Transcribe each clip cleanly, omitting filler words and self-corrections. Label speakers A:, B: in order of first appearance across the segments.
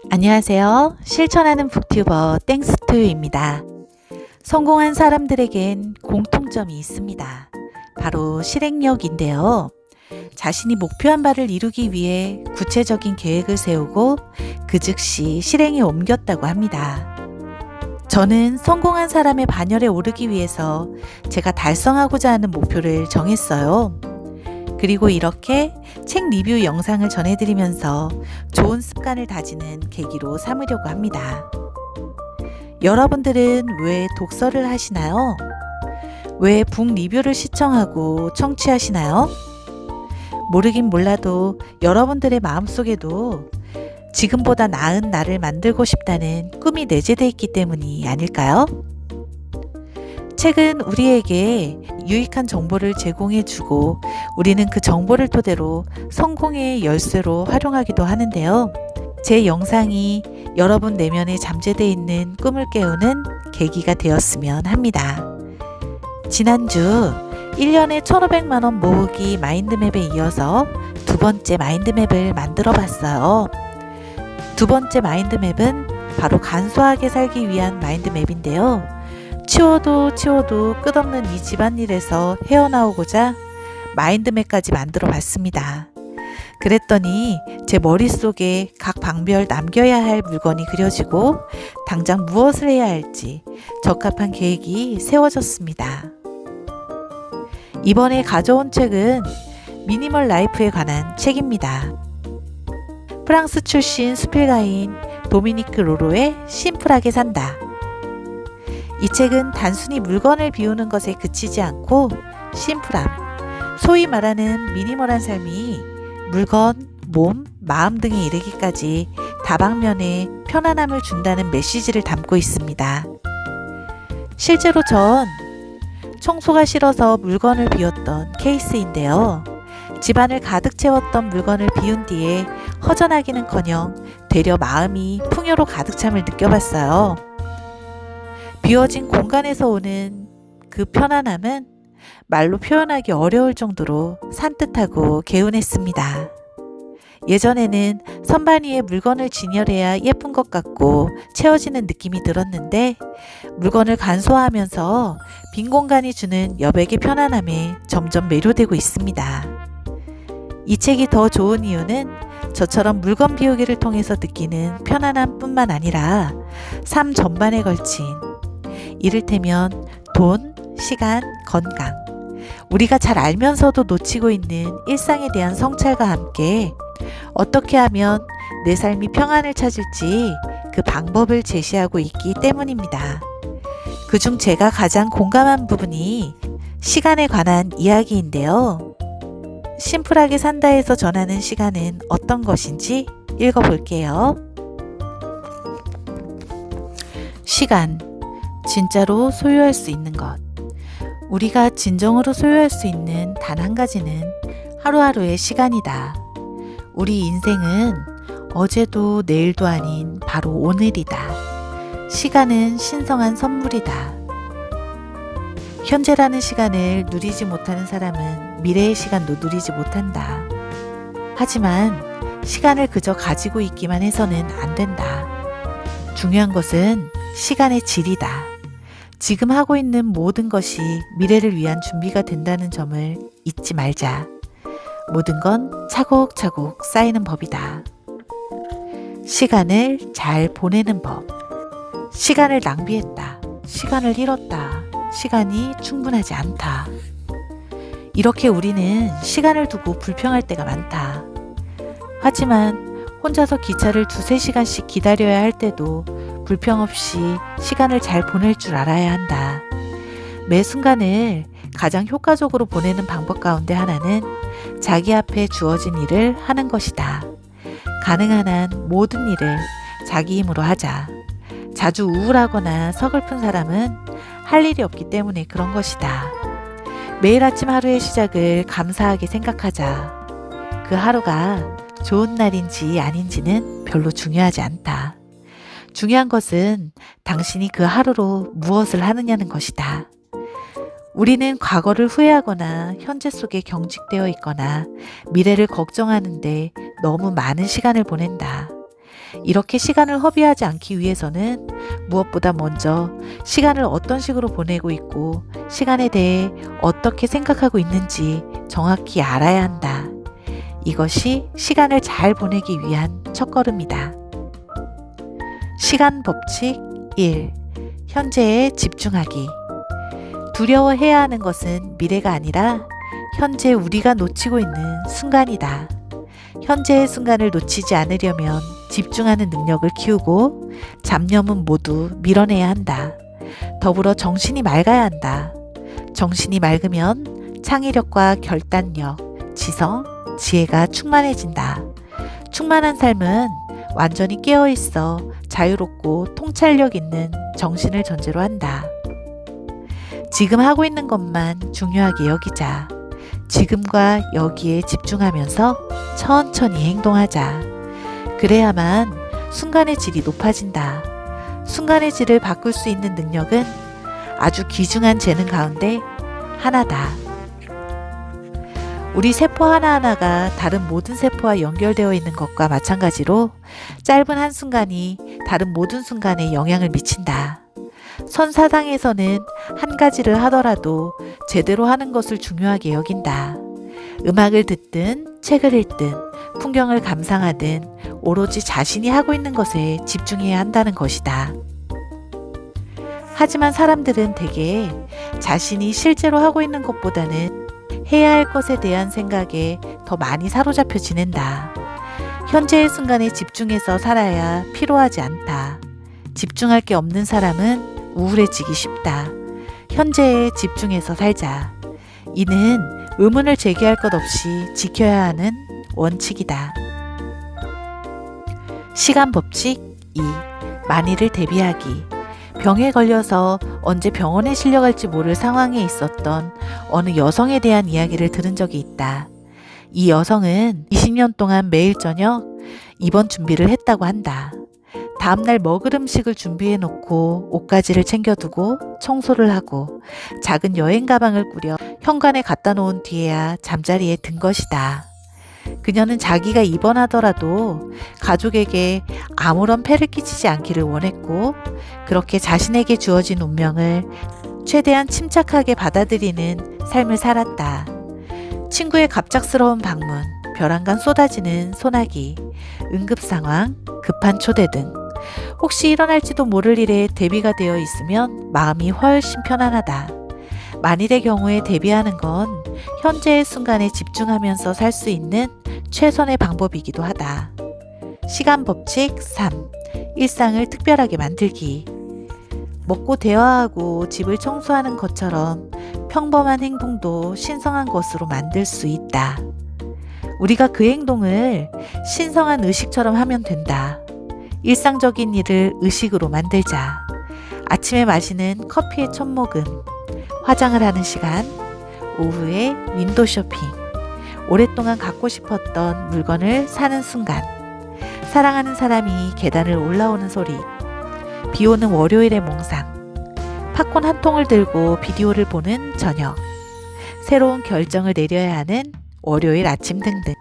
A: 안녕하세요. 실천하는 북튜버 땡스투유입니다. 성공한 사람들에겐 공통점이 있습니다. 바로 실행력인데요. 자신이 목표한 바를 이루기 위해 구체적인 계획을 세우고 그 즉시 실행에 옮겼다고 합니다. 저는 성공한 사람의 반열에 오르기 위해서 제가 달성하고자 하는 목표를 정했어요. 그리고 이렇게 책 리뷰 영상을 전해드리면서 좋은 습관을 다지는 계기로 삼으려고 합니다. 여러분들은 왜 독서를 하시나요? 왜 북 리뷰를 시청하고 청취하시나요? 모르긴 몰라도 여러분들의 마음속에도 지금보다 나은 나를 만들고 싶다는 꿈이 내재되어 있기 때문이 아닐까요? 책은 우리에게 유익한 정보를 제공해주고 우리는 그 정보를 토대로 성공의 열쇠로 활용하기도 하는데요. 제 영상이 여러분 내면에 잠재되어 있는 꿈을 깨우는 계기가 되었으면 합니다. 지난주 1년에 1,500만원 모으기 마인드맵에 이어서 두 번째 마인드맵을 만들어 봤어요. 두 번째 마인드맵은 바로 간소하게 살기 위한 마인드맵인데요. 치워도 끝없는 이 집안일에서 헤어나오고자 마인드맵까지 만들어 봤습니다. 그랬더니 제 머릿속에 각 방별 남겨야 할 물건이 그려지고 당장 무엇을 해야 할지 적합한 계획이 세워졌습니다. 이번에 가져온 책은 미니멀 라이프에 관한 책입니다. 프랑스 출신 수필가인 도미니크 로로의 심플하게 산다. 이 책은 단순히 물건을 비우는 것에 그치지 않고 심플함, 소위 말하는 미니멀한 삶이 물건, 몸, 마음 등에 이르기까지 다방면에 편안함을 준다는 메시지를 담고 있습니다. 실제로 전 청소가 싫어서 물건을 비웠던 케이스인데요. 집안을 가득 채웠던 물건을 비운 뒤에 허전하기는커녕 되려 마음이 풍요로 가득 참을 느껴봤어요. 비워진 공간에서 오는 그 편안함은 말로 표현하기 어려울 정도로 산뜻하고 개운했습니다. 예전에는 선반 위에 물건을 진열해야 예쁜 것 같고 채워지는 느낌이 들었는데 물건을 간소화하면서 빈 공간이 주는 여백의 편안함에 점점 매료되고 있습니다. 이 책이 더 좋은 이유는 저처럼 물건 비우기를 통해서 느끼는 편안함 뿐만 아니라 삶 전반에 걸친 이를테면 돈, 시간, 건강, 우리가 잘 알면서도 놓치고 있는 일상에 대한 성찰과 함께 어떻게 하면 내 삶이 평안을 찾을지 그 방법을 제시하고 있기 때문입니다. 그중 제가 가장 공감한 부분이 시간에 관한 이야기인데요. 심플하게 산다에서 전하는 시간은 어떤 것인지 읽어볼게요. 시간, 진짜로 소유할 수 있는 것. 우리가 진정으로 소유할 수 있는 단 한 가지는 하루하루의 시간이다. 우리 인생은 어제도 내일도 아닌 바로 오늘이다. 시간은 신성한 선물이다. 현재라는 시간을 누리지 못하는 사람은 미래의 시간도 누리지 못한다. 하지만 시간을 그저 가지고 있기만 해서는 안 된다. 중요한 것은 시간의 질이다. 지금 하고 있는 모든 것이 미래를 위한 준비가 된다는 점을 잊지 말자. 모든 건 차곡차곡 쌓이는 법이다. 시간을 잘 보내는 법. 시간을 낭비했다. 시간을 잃었다. 시간이 충분하지 않다. 이렇게 우리는 시간을 두고 불평할 때가 많다. 하지만 혼자서 기차를 2-3시간씩 기다려야 할 때도 불평 없이 시간을 잘 보낼 줄 알아야 한다. 매 순간을 가장 효과적으로 보내는 방법 가운데 하나는 자기 앞에 주어진 일을 하는 것이다. 가능한 한 모든 일을 자기 힘으로 하자. 자주 우울하거나 서글픈 사람은 할 일이 없기 때문에 그런 것이다. 매일 아침 하루의 시작을 감사하게 생각하자. 그 하루가 좋은 날인지 아닌지는 별로 중요하지 않다. 중요한 것은 당신이 그 하루로 무엇을 하느냐는 것이다. 우리는 과거를 후회하거나 현재 속에 경직되어 있거나 미래를 걱정하는데 너무 많은 시간을 보낸다. 이렇게 시간을 허비하지 않기 위해서는 무엇보다 먼저 시간을 어떤 식으로 보내고 있고 시간에 대해 어떻게 생각하고 있는지 정확히 알아야 한다. 이것이 시간을 잘 보내기 위한 첫걸음이다. 시간 법칙 1. 현재에 집중하기. 두려워해야 하는 것은 미래가 아니라 현재 우리가 놓치고 있는 순간이다. 현재의 순간을 놓치지 않으려면 집중하는 능력을 키우고 잡념은 모두 밀어내야 한다. 더불어 정신이 맑아야 한다. 정신이 맑으면 창의력과 결단력, 지성, 지혜가 충만해진다. 충만한 삶은 완전히 깨어있어 자유롭고 통찰력 있는 정신을 전제로 한다. 지금 하고 있는 것만 중요하게 여기자. 지금과 여기에 집중하면서 천천히 행동하자. 그래야만 순간의 질이 높아진다. 순간의 질을 바꿀 수 있는 능력은 아주 귀중한 재능 가운데 하나다. 우리 세포 하나하나가 다른 모든 세포와 연결되어 있는 것과 마찬가지로 짧은 한순간이 다른 모든 순간에 영향을 미친다. 선사당에서는 한 가지를 하더라도 제대로 하는 것을 중요하게 여긴다. 음악을 듣든 책을 읽든 풍경을 감상하든 오로지 자신이 하고 있는 것에 집중해야 한다는 것이다. 하지만 사람들은 대개 자신이 실제로 하고 있는 것보다는 해야 할 것에 대한 생각에 더 많이 사로잡혀 지낸다. 현재의 순간에 집중해서 살아야 피로하지 않다. 집중할 게 없는 사람은 우울해지기 쉽다. 현재에 집중해서 살자. 이는 의문을 제기할 것 없이 지켜야 하는 원칙이다. 시간 법칙 2. 만일을 대비하기. 병에 걸려서 언제 병원에 실려갈지 모를 상황에 있었던 어느 여성에 대한 이야기를 들은 적이 있다. 이 여성은 20년 동안 매일 저녁 입원 준비를 했다고 한다. 다음날 먹을 음식을 준비해 놓고 옷가지를 챙겨두고 청소를 하고 작은 여행 가방을 꾸려 현관에 갖다 놓은 뒤에야 잠자리에 든 것이다. 그녀는 자기가 입원하더라도 가족에게 아무런 폐를 끼치지 않기를 원했고 그렇게 자신에게 주어진 운명을 최대한 침착하게 받아들이는 삶을 살았다. 친구의 갑작스러운 방문, 벼랑간 쏟아지는 소나기, 응급상황, 급한 초대 등 혹시 일어날지도 모를 일에 대비가 되어 있으면 마음이 훨씬 편안하다. 만일의 경우에 대비하는 건 현재의 순간에 집중하면서 살 수 있는 최선의 방법이기도 하다. 시간 법칙 3. 일상을 특별하게 만들기. 먹고 대화하고 집을 청소하는 것처럼 평범한 행동도 신성한 것으로 만들 수 있다. 우리가 그 행동을 신성한 의식처럼 하면 된다. 일상적인 일을 의식으로 만들자. 아침에 마시는 커피의 첫 모금, 화장을 하는 시간, 오후에 윈도우 쇼핑, 오랫동안 갖고 싶었던 물건을 사는 순간, 사랑하는 사람이 계단을 올라오는 소리, 비 오는 월요일의 몽상, 팝콘 한 통을 들고 비디오를 보는 저녁, 새로운 결정을 내려야 하는 월요일 아침 등등.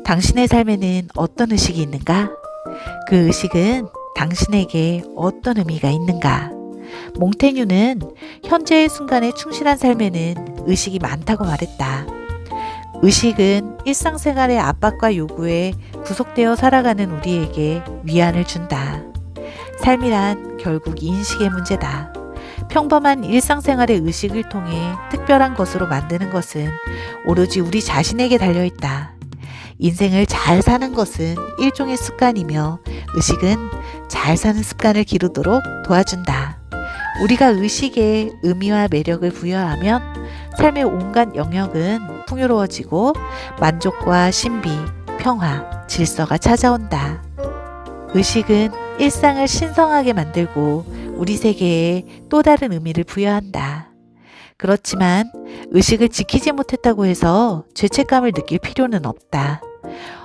A: 당신의 삶에는 어떤 의식이 있는가? 그 의식은 당신에게 어떤 의미가 있는가? 몽테뉴는 현재의 순간에 충실한 삶에는 의식이 많다고 말했다. 의식은 일상생활의 압박과 요구에 구속되어 살아가는 우리에게 위안을 준다. 삶이란 결국 인식의 문제다. 평범한 일상생활의 의식을 통해 특별한 것으로 만드는 것은 오로지 우리 자신에게 달려있다. 인생을 잘 사는 것은 일종의 습관이며 의식은 잘 사는 습관을 기르도록 도와준다. 우리가 의식에 의미와 매력을 부여하면 삶의 온갖 영역은 풍요로워지고 만족과 신비, 평화, 질서가 찾아온다. 의식은 일상을 신성하게 만들고 우리 세계에 또 다른 의미를 부여한다. 그렇지만 의식을 지키지 못했다고 해서 죄책감을 느낄 필요는 없다.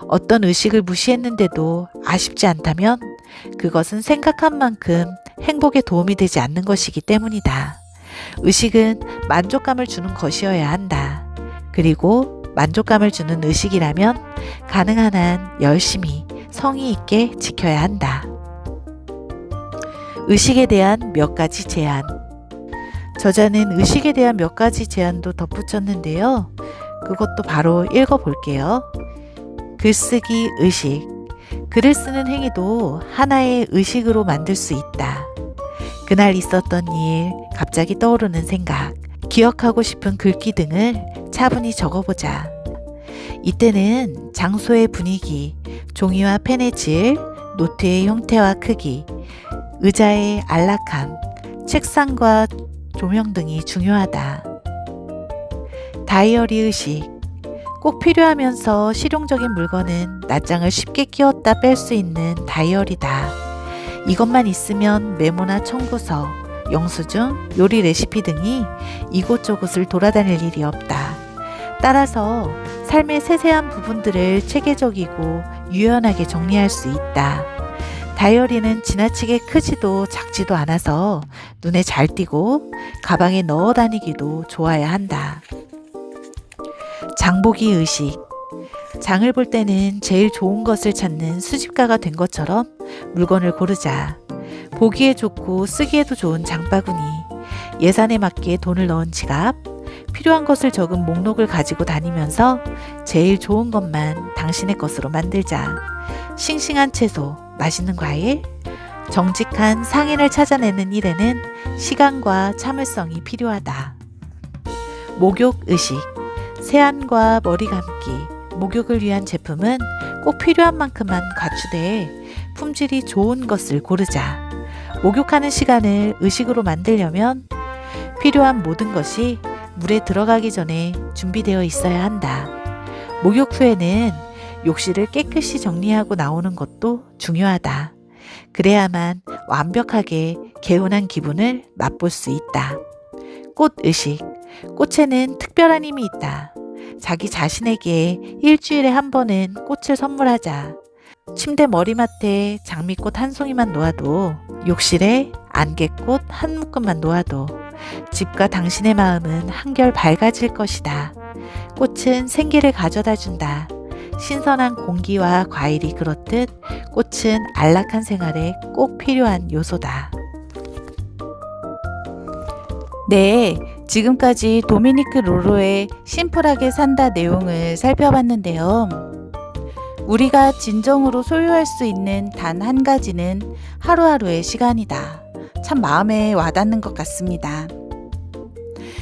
A: 어떤 의식을 무시했는데도 아쉽지 않다면 그것은 생각한 만큼 행복에 도움이 되지 않는 것이기 때문이다. 의식은 만족감을 주는 것이어야 한다. 그리고 만족감을 주는 의식이라면 가능한 한 열심히 성의 있게 지켜야 한다. 의식에 대한 몇 가지 제안. 저자는 의식에 대한 몇 가지 제안도 덧붙였는데요. 그것도 바로 읽어볼게요. 글쓰기 의식. 글을 쓰는 행위도 하나의 의식으로 만들 수 있다. 그날 있었던 일, 갑자기 떠오르는 생각, 기억하고 싶은 글귀 등을 차분히 적어보자. 이때는 장소의 분위기, 종이와 펜의 질, 노트의 형태와 크기, 의자의 안락함, 책상과 조명 등이 중요하다. 다이어리 의식. 꼭 필요하면서 실용적인 물건은 낱장을 쉽게 끼웠다 뺄 수 있는 다이어리다. 이것만 있으면 메모나 청구서, 영수증, 요리 레시피 등이 이곳저곳을 돌아다닐 일이 없다. 따라서 삶의 세세한 부분들을 체계적이고 유연하게 정리할 수 있다. 다이어리는 지나치게 크지도 작지도 않아서 눈에 잘 띄고 가방에 넣어 다니기도 좋아야 한다. 장보기 의식. 장을 볼 때는 제일 좋은 것을 찾는 수집가가 된 것처럼 물건을 고르자. 보기에 좋고 쓰기에도 좋은 장바구니, 예산에 맞게 돈을 넣은 지갑, 필요한 것을 적은 목록을 가지고 다니면서 제일 좋은 것만 당신의 것으로 만들자. 싱싱한 채소, 맛있는 과일, 정직한 상인을 찾아내는 일에는 시간과 참을성이 필요하다. 목욕 의식. 세안과 머리 감기, 목욕을 위한 제품은 꼭 필요한 만큼만 과추되 품질이 좋은 것을 고르자. 목욕하는 시간을 의식으로 만들려면 필요한 모든 것이 물에 들어가기 전에 준비되어 있어야 한다. 목욕 후에는 욕실을 깨끗이 정리하고 나오는 것도 중요하다. 그래야만 완벽하게 개운한 기분을 맛볼 수 있다. 꽃 의식. 꽃에는 특별한 힘이 있다. 자기 자신에게 일주일에 한 번은 꽃을 선물하자. 침대 머리맡에 장미꽃 한 송이만 놓아도, 욕실에 안개꽃 한 묶음만 놓아도 집과 당신의 마음은 한결 밝아질 것이다. 꽃은 생기를 가져다 준다. 신선한 공기와 과일이 그렇듯 꽃은 안락한 생활에 꼭 필요한 요소다. 네, 지금까지 도미니크 로로의 심플하게 산다 내용을 살펴봤는데요. 우리가 진정으로 소유할 수 있는 단 한 가지는 하루하루의 시간이다. 참 마음에 와닿는 것 같습니다.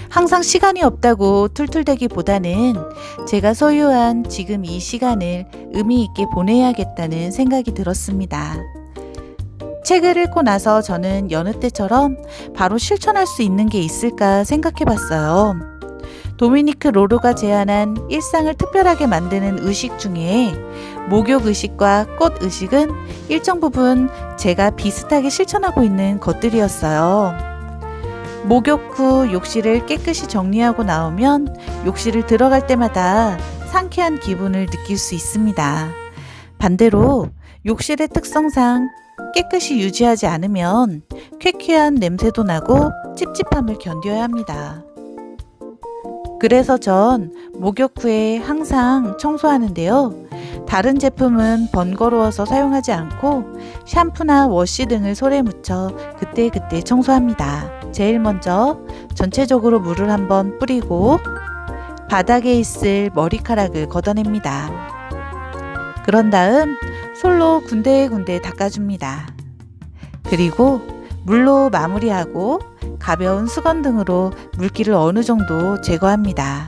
A: 항상 시간이 없다고 툴툴대기보다는 제가 소유한 지금 이 시간을 의미 있게 보내야겠다는 생각이 들었습니다. 책을 읽고 나서 저는 여느 때처럼 바로 실천할 수 있는 게 있을까 생각해 봤어요. 도미니크 로로가 제안한 일상을 특별하게 만드는 의식 중에 목욕 의식과 꽃 의식은 일정 부분 제가 비슷하게 실천하고 있는 것들이었어요. 목욕 후 욕실을 깨끗이 정리하고 나오면 욕실을 들어갈 때마다 상쾌한 기분을 느낄 수 있습니다. 반대로 욕실의 특성상 깨끗이 유지하지 않으면 쾌쾌한 냄새도 나고 찝찝함을 견뎌야 합니다. 그래서 전 목욕 후에 항상 청소하는데요. 다른 제품은 번거로워서 사용하지 않고 샴푸나 워시 등을 솔에 묻혀 그때그때 청소합니다. 제일 먼저 전체적으로 물을 한번 뿌리고 바닥에 있을 머리카락을 걷어냅니다. 그런 다음 솔로 군데군데 닦아줍니다. 그리고 물로 마무리하고 가벼운 수건 등으로 물기를 어느 정도 제거합니다.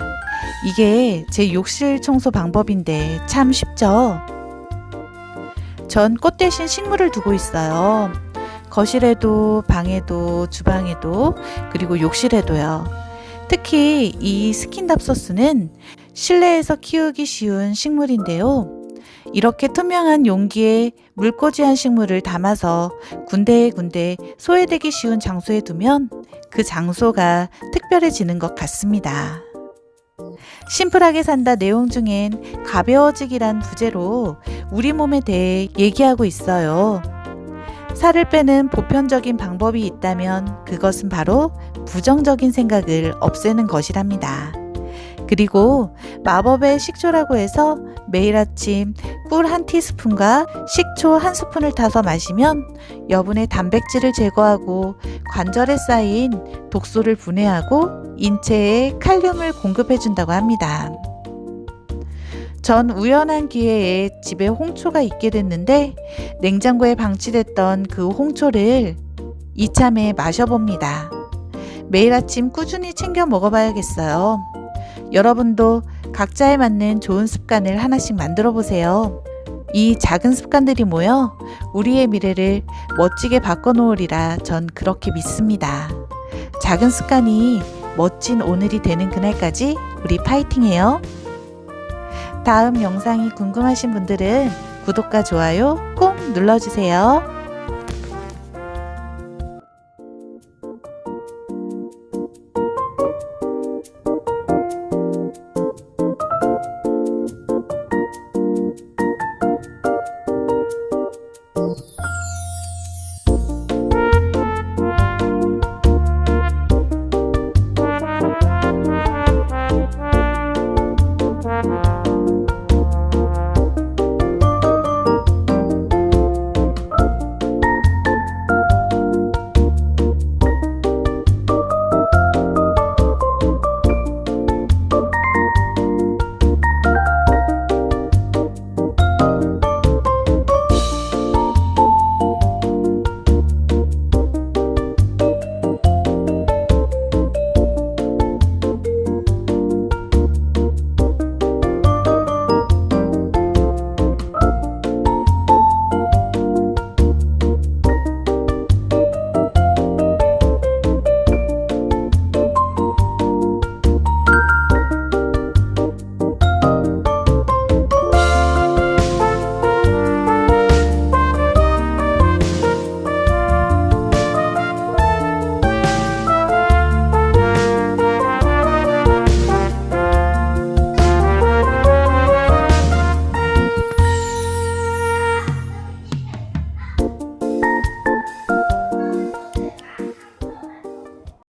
A: 이게 제 욕실 청소 방법인데 참 쉽죠? 전 꽃 대신 식물을 두고 있어요. 거실에도, 방에도, 주방에도, 그리고 욕실에도요. 특히 이 스킨답소스는 실내에서 키우기 쉬운 식물인데요. 이렇게 투명한 용기에 물꽂이한 식물을 담아서 군데군데 소외되기 쉬운 장소에 두면 그 장소가 특별해지는 것 같습니다. 심플하게 산다 내용 중엔 가벼워지기란 부제로 우리 몸에 대해 얘기하고 있어요. 살을 빼는 보편적인 방법이 있다면 그것은 바로 부정적인 생각을 없애는 것이랍니다. 그리고 마법의 식초라고 해서 매일 아침 꿀 1티스푼과 식초 1스푼을 타서 마시면 여분의 단백질을 제거하고 관절에 쌓인 독소를 분해하고 인체에 칼륨을 공급해 준다고 합니다. 전 우연한 기회에 집에 홍초가 있게 됐는데 냉장고에 방치됐던 그 홍초를 이참에 마셔봅니다. 매일 아침 꾸준히 챙겨 먹어봐야겠어요. 여러분도 각자에 맞는 좋은 습관을 하나씩 만들어 보세요. 이 작은 습관들이 모여 우리의 미래를 멋지게 바꿔놓으리라 전 그렇게 믿습니다. 작은 습관이 멋진 오늘이 되는 그날까지 우리 파이팅해요. 다음 영상이 궁금하신 분들은 구독과 좋아요 꼭 눌러주세요.